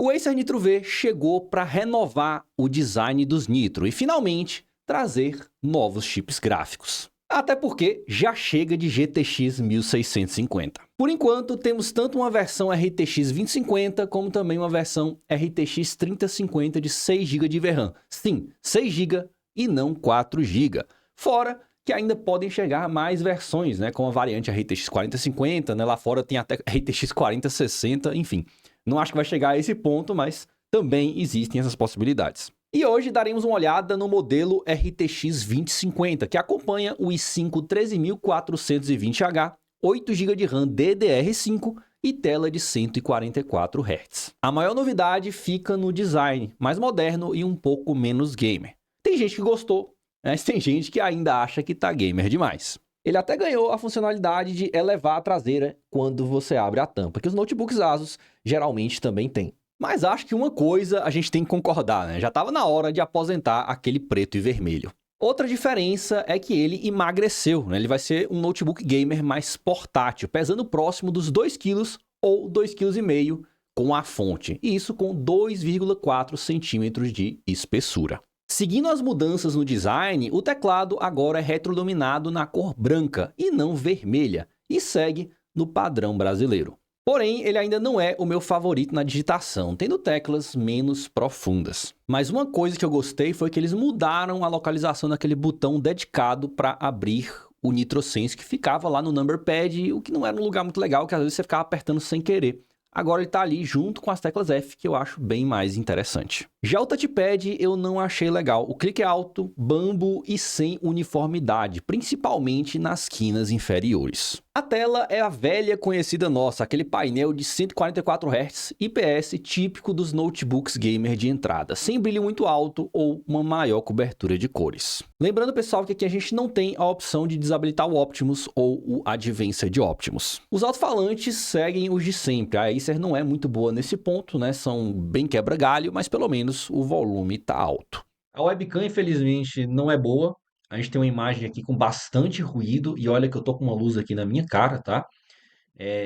O Acer Nitro V chegou para renovar o design dos Nitro e finalmente trazer novos chips gráficos. Até porque já chega de GTX 1650. Por enquanto, temos tanto uma versão RTX 2050 como também uma versão RTX 3050 de 6 GB de VRAM. Sim, 6 GB e não 4 GB. Fora que ainda podem chegar mais versões, né, como a variante RTX 4050, né, lá fora tem até RTX 4060, enfim. Não acho que vai chegar a esse ponto, mas também existem essas possibilidades. E hoje daremos uma olhada no modelo RTX 2050, que acompanha o i5 13420H, 8 GB de RAM DDR5 e tela de 144 Hz. A maior novidade fica no design, mais moderno e um pouco menos gamer. Tem gente que gostou, mas tem gente que ainda acha que tá gamer demais. Ele até ganhou a funcionalidade de elevar a traseira quando você abre a tampa, que os notebooks Asus geralmente também têm. Mas acho que uma coisa a gente tem que concordar, né? Já estava na hora de aposentar aquele preto e vermelho. Outra diferença é que ele emagreceu, né? Ele vai ser um notebook gamer mais portátil, pesando próximo dos 2 kg ou 2,5 kg com a fonte. E isso com 2,4 centímetros de espessura. Seguindo as mudanças no design, o teclado agora é retroiluminado na cor branca e não vermelha, e segue no padrão brasileiro. Porém, ele ainda não é o meu favorito na digitação, tendo teclas menos profundas. Mas uma coisa que eu gostei foi que eles mudaram a localização daquele botão dedicado para abrir o NitroSense, que ficava lá no number pad, o que não era um lugar muito legal, que às vezes você ficava apertando sem querer. Agora ele está ali junto com as teclas F, que eu acho bem mais interessante. Já o touchpad eu não achei legal. O clique é alto, bambo e sem uniformidade, principalmente nas quinas inferiores. A tela é a velha conhecida nossa, aquele painel de 144 Hz IPS típico dos notebooks gamer de entrada, sem brilho muito alto ou uma maior cobertura de cores. Lembrando, pessoal, que aqui a gente não tem a opção de desabilitar o Optimus ou o Advanced Optimus. Os alto-falantes seguem os de sempre. A Acer não é muito boa nesse ponto, né? São bem quebra-galho, mas pelo menos o volume está alto. A webcam, infelizmente, não é boa. A gente tem uma imagem aqui com bastante ruído e olha que eu tô com uma luz aqui na minha cara, tá?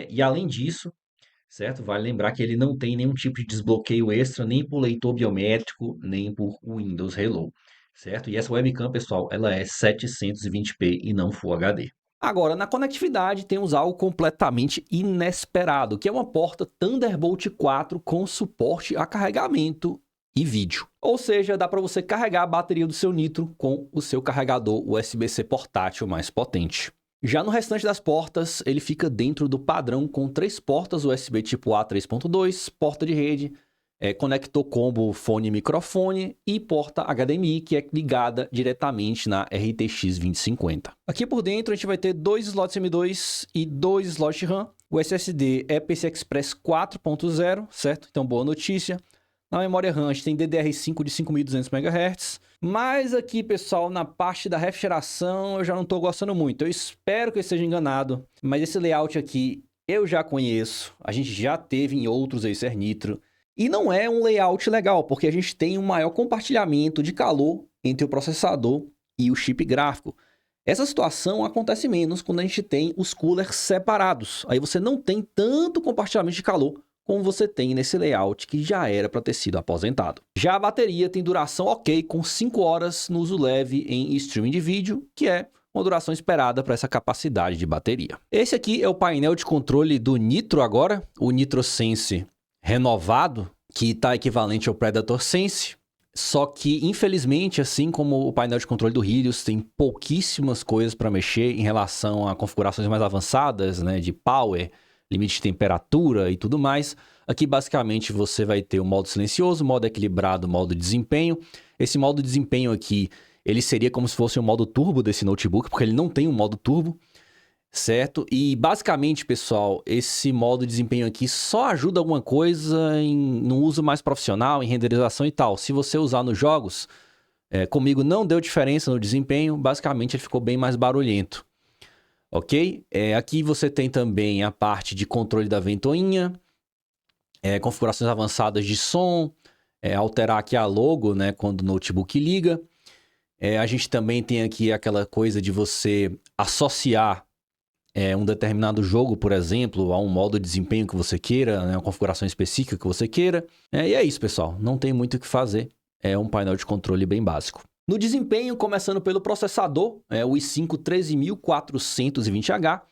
E além disso, certo? Vale lembrar que ele não tem nenhum tipo de desbloqueio extra, nem por leitor biométrico, nem por Windows Hello, certo? E essa webcam, pessoal, ela é 720p e não Full HD. Agora, na conectividade, temos algo completamente inesperado, que é uma porta Thunderbolt 4 com suporte a carregamento e vídeo. Ou seja, dá para você carregar a bateria do seu Nitro com o seu carregador USB-C portátil mais potente. Já no restante das portas, ele fica dentro do padrão com 3 portas USB tipo A 3.2, porta de rede, conector combo fone e microfone e porta HDMI, que é ligada diretamente na RTX 2050. Aqui por dentro a gente vai ter 2 slots M2 e 2 slots RAM. O SSD é PCI Express 4.0, certo? Então boa notícia. Na memória RAM a gente tem DDR5 de 5.200 MHz. Mas aqui, pessoal, na parte da refrigeração eu já não estou gostando muito. Eu espero que eu esteja enganado, mas esse layout aqui eu já conheço. A gente já teve em outros Acer Nitro. E não é um layout legal, porque a gente tem um maior compartilhamento de calor entre o processador e o chip gráfico. Essa situação acontece menos quando a gente tem os coolers separados. Aí você não tem tanto compartilhamento de calor como você tem nesse layout que já era para ter sido aposentado. Já a bateria tem duração ok, com 5 horas no uso leve em streaming de vídeo, que é uma duração esperada para essa capacidade de bateria. Esse aqui é o painel de controle do Nitro agora, o NitroSense renovado, que está equivalente ao Predator Sense, só que, infelizmente, assim como o painel de controle do Helios, tem pouquíssimas coisas para mexer em relação a configurações mais avançadas, né, de power, limite de temperatura e tudo mais. Aqui, basicamente, você vai ter o modo silencioso, modo equilibrado, modo desempenho. Esse modo desempenho aqui, ele seria como se fosse o modo turbo desse notebook, porque ele não tem um modo turbo, certo? E basicamente, pessoal, esse modo de desempenho aqui só ajuda alguma coisa no uso mais profissional, em renderização e tal. Se você usar nos jogos, comigo não deu diferença no desempenho, basicamente ele ficou bem mais barulhento. Ok? Aqui você tem também a parte de controle da ventoinha, configurações avançadas de som, alterar aqui a logo, né, quando o notebook liga. A gente também tem aqui aquela coisa de você associar um determinado jogo, por exemplo, a um modo de desempenho que você queira, né, uma configuração específica que você queira. E é isso, pessoal. Não tem muito o que fazer. É um painel de controle bem básico. No desempenho, começando pelo processador, o i5 13420H,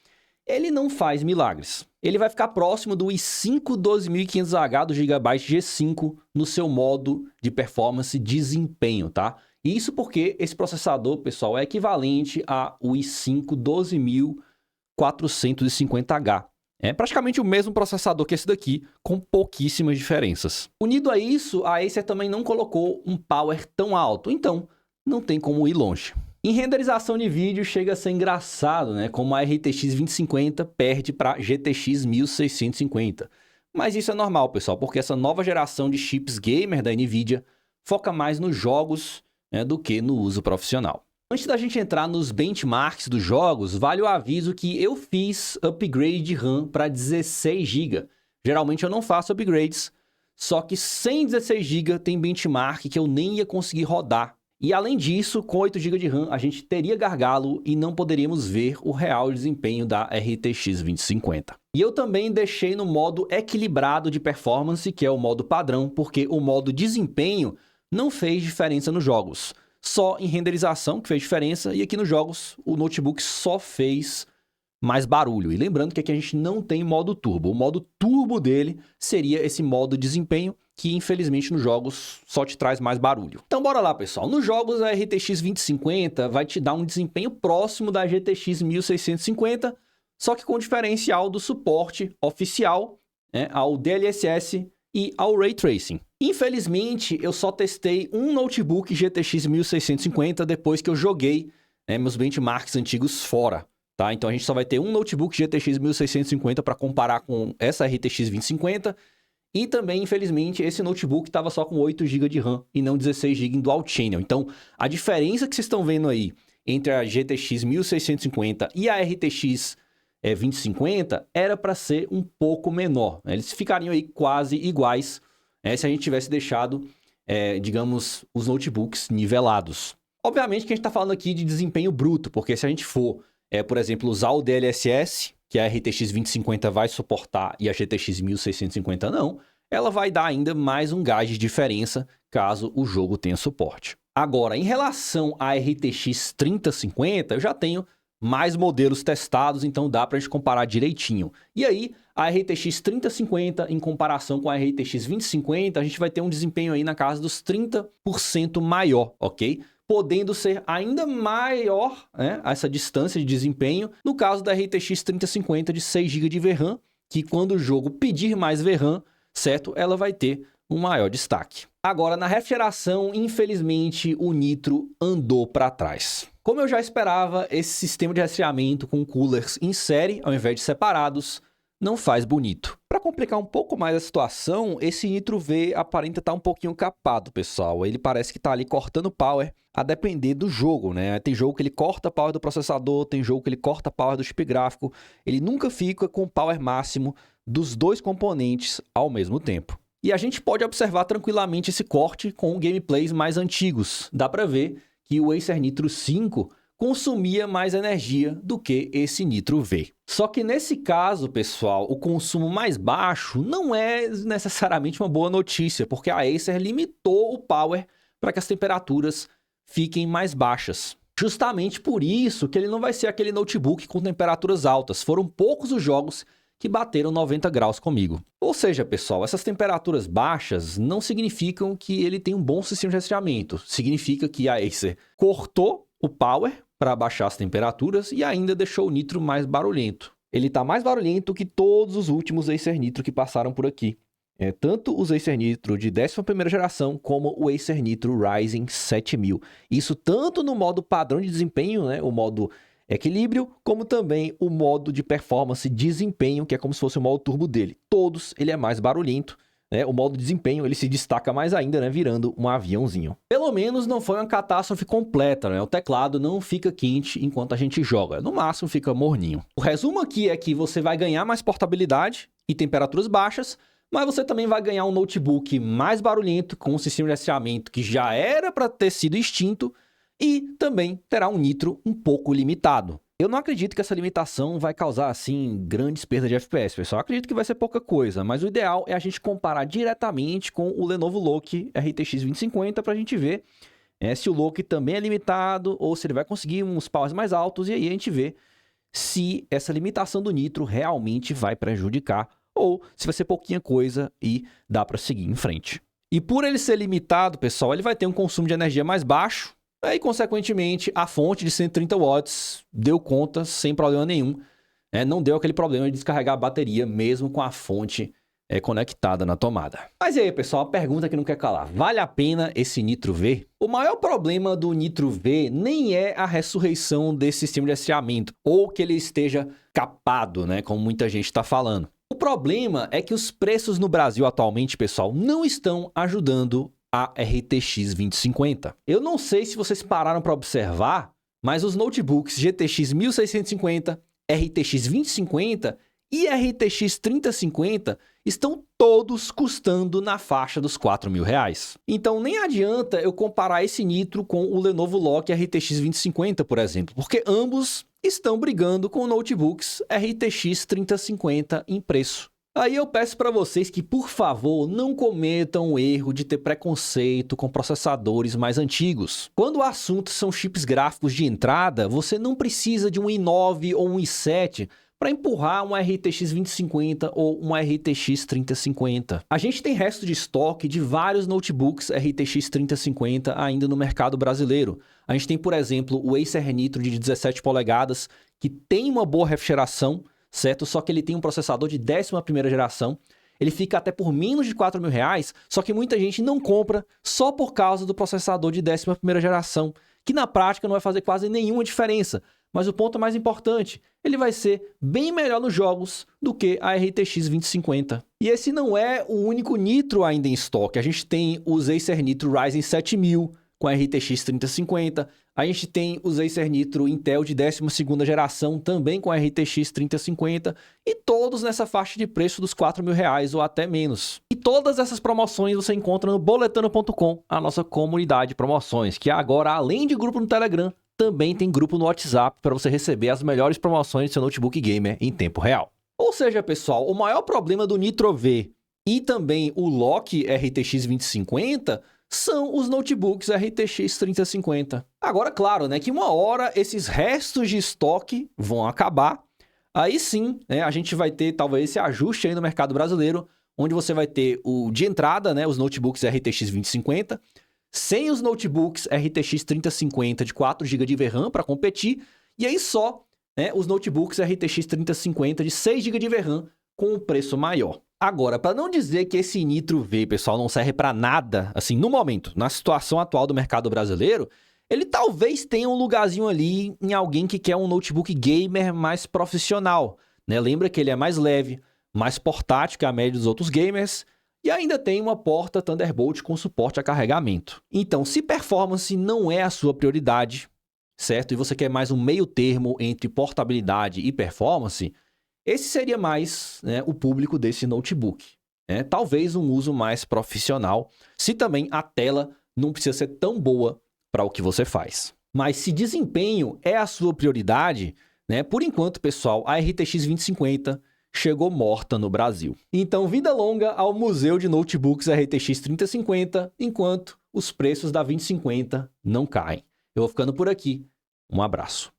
ele não faz milagres. Ele vai ficar próximo do i5 12500H do Gigabyte G5 no seu modo de performance e desempenho, tá? Isso porque esse processador, pessoal, é equivalente ao i5 12450H. É praticamente o mesmo processador que esse daqui, com pouquíssimas diferenças. Unido a isso, a Acer também não colocou um power tão alto, então não tem como ir longe. Em renderização de vídeo chega a ser engraçado, né? Como a RTX 2050 perde para a GTX 1650. Mas isso é normal, pessoal, porque essa nova geração de chips gamer da NVIDIA foca mais nos jogos, né, do que no uso profissional. Antes da gente entrar nos benchmarks dos jogos, vale o aviso que eu fiz upgrade de RAM para 16 GB. Geralmente eu não faço upgrades, só que sem 16 GB tem benchmark que eu nem ia conseguir rodar. E além disso, com 8 GB de RAM, a gente teria gargalo e não poderíamos ver o real desempenho da RTX 2050. E eu também deixei no modo equilibrado de performance, que é o modo padrão, porque o modo desempenho não fez diferença nos jogos. Só em renderização que fez diferença, e aqui nos jogos o notebook só fez mais barulho. E lembrando que aqui a gente não tem modo turbo. O modo turbo dele seria esse modo desempenho, que infelizmente nos jogos só te traz mais barulho. Então bora lá, pessoal. Nos jogos a RTX 2050 vai te dar um desempenho próximo da GTX 1650, só que com o diferencial do suporte oficial, né, ao DLSS e ao Ray Tracing. Infelizmente, eu só testei um notebook GTX 1650 depois que eu joguei, né, meus benchmarks antigos fora. Tá? Então a gente só vai ter um notebook GTX 1650 para comparar com essa RTX 2050. E também, infelizmente, esse notebook estava só com 8 GB de RAM e não 16 GB em Dual Channel. Então, a diferença que vocês estão vendo aí entre a GTX 1650 e a RTX 2050 era para ser um pouco menor. Eles ficariam aí quase iguais, se a gente tivesse deixado, digamos, os notebooks nivelados. Obviamente que a gente está falando aqui de desempenho bruto, porque se a gente for, por exemplo, usar o DLSS, que a RTX 2050 vai suportar e a GTX 1650 não, ela vai dar ainda mais um gás de diferença caso o jogo tenha suporte. Agora, em relação à RTX 3050, eu já tenho mais modelos testados, então dá para a gente comparar direitinho. E aí, a RTX 3050 em comparação com a RTX 2050, a gente vai ter um desempenho aí na casa dos 30% maior, ok? Podendo ser ainda maior, né, essa distância de desempenho, no caso da RTX 3050 de 6 GB de VRAM, que quando o jogo pedir mais VRAM, certo, ela vai ter um maior destaque. Agora, na refrigeração, infelizmente, o Nitro andou para trás. Como eu já esperava, esse sistema de resfriamento com coolers em série, ao invés de separados, não faz bonito. Para complicar um pouco mais a situação, esse Nitro V aparenta estar um pouquinho capado, pessoal. Ele parece que está ali cortando power a depender do jogo, né? Tem jogo que ele corta power do processador, tem jogo que ele corta power do chip gráfico. Ele nunca fica com o power máximo dos dois componentes ao mesmo tempo. E a gente pode observar tranquilamente esse corte com gameplays mais antigos. Dá para ver que o Acer Nitro 5 consumia mais energia do que esse Nitro V. Só que nesse caso, pessoal, o consumo mais baixo não é necessariamente uma boa notícia, porque a Acer limitou o power para que as temperaturas fiquem mais baixas. Justamente por isso que ele não vai ser aquele notebook com temperaturas altas. Foram poucos os jogos que bateram 90 graus comigo. Ou seja, pessoal, essas temperaturas baixas não significam que ele tem um bom sistema de resfriamento. Significa que a Acer cortou o power para baixar as temperaturas e ainda deixou o Nitro mais barulhento. Ele está mais barulhento que todos os últimos Acer Nitro que passaram por aqui. Tanto os Acer Nitro de 11ª geração como o Acer Nitro Ryzen 7000. Isso tanto no modo padrão de desempenho, né, o modo equilíbrio, como também o modo de performance desempenho, que é como se fosse o modo turbo dele. Todos ele é mais barulhento, né? O modo desempenho ele se destaca mais ainda, né, virando um aviãozinho. Pelo menos não foi uma catástrofe completa, né? O teclado não fica quente enquanto a gente joga, no máximo fica morninho. O resumo aqui é que você vai ganhar mais portabilidade e temperaturas baixas, mas você também vai ganhar um notebook mais barulhento, com um sistema de resfriamento que já era para ter sido extinto, e também terá um Nitro um pouco limitado. Eu não acredito que essa limitação vai causar, assim, grandes perdas de FPS, pessoal. Eu acredito que vai ser pouca coisa, mas o ideal é a gente comparar diretamente com o Lenovo Loki RTX 2050 para a gente ver se o Loki também é limitado ou se ele vai conseguir uns powers mais altos, e aí a gente vê se essa limitação do nitro realmente vai prejudicar ou se vai ser pouquinha coisa e dá para seguir em frente. E por ele ser limitado, pessoal, ele vai ter um consumo de energia mais baixo, aí, consequentemente, a fonte de 130 watts deu conta sem problema nenhum. Não deu aquele problema de descarregar a bateria, mesmo com a fonte conectada na tomada. Mas e aí, pessoal, a pergunta que não quer calar. Vale a pena esse Nitro V? O maior problema do Nitro V nem é a ressurreição desse sistema de resfriamento, ou que ele esteja capado, né, como muita gente está falando. O problema é que os preços no Brasil atualmente, pessoal, não estão ajudando a RTX 2050. Eu não sei se vocês pararam para observar, mas os notebooks GTX 1650, RTX 2050 e RTX 3050 estão todos custando na faixa dos R$4.000. Então nem adianta eu comparar esse Nitro com o Lenovo Loki RTX 2050, por exemplo, porque ambos estão brigando com notebooks RTX 3050 em preço. Aí eu peço para vocês que, por favor, não cometam o erro de ter preconceito com processadores mais antigos. Quando o assunto são chips gráficos de entrada, você não precisa de um i9 ou um i7 para empurrar uma RTX 2050 ou uma RTX 3050. A gente tem resto de estoque de vários notebooks RTX 3050 ainda no mercado brasileiro. A gente tem, por exemplo, o Acer Nitro de 17 polegadas, que tem uma boa refrigeração, certo? Só que ele tem um processador de 11ª geração, ele fica até por menos de R$4.000, só que muita gente não compra só por causa do processador de 11ª geração, que na prática não vai fazer quase nenhuma diferença. Mas o ponto mais importante, ele vai ser bem melhor nos jogos do que a RTX 2050. E esse não é o único Nitro ainda em estoque. A gente tem os Acer Nitro Ryzen 7000 com a RTX 3050. A gente tem os Acer Nitro Intel de 12ª geração também com a RTX 3050. E todos nessa faixa de preço dos R$4.000 ou até menos. E todas essas promoções você encontra no boletano.com, a nossa comunidade de promoções, que agora, além de grupo no Telegram, também tem grupo no WhatsApp para você receber as melhores promoções do seu notebook gamer em tempo real. Ou seja, pessoal, o maior problema do Nitro V e também o Loki RTX 2050 são os notebooks RTX 3050. Agora, claro, né, que uma hora esses restos de estoque vão acabar. Aí sim, né, a gente vai ter talvez esse ajuste aí no mercado brasileiro, onde você vai ter o de entrada, né, os notebooks RTX 2050, sem os notebooks RTX 3050 de 4 GB de VRAM para competir, e aí só, né, os notebooks RTX 3050 de 6 GB de VRAM com um preço maior. Agora, para não dizer que esse Nitro V, pessoal, não serve para nada, assim, no momento, na situação atual do mercado brasileiro, ele talvez tenha um lugarzinho ali em alguém que quer um notebook gamer mais profissional, né? Lembra que ele é mais leve, mais portátil que a média dos outros gamers, e ainda tem uma porta Thunderbolt com suporte a carregamento. Então, se performance não é a sua prioridade, certo? E você quer mais um meio termo entre portabilidade e performance, esse seria mais, né, o público desse notebook. Né? Talvez um uso mais profissional, se também a tela não precisa ser tão boa para o que você faz. Mas se desempenho é a sua prioridade, né, por enquanto, pessoal, a RTX 2050 chegou morta no Brasil. Então, vida longa ao Museu de Notebooks RTX 3050, enquanto os preços da 2050 não caem. Eu vou ficando por aqui. Um abraço.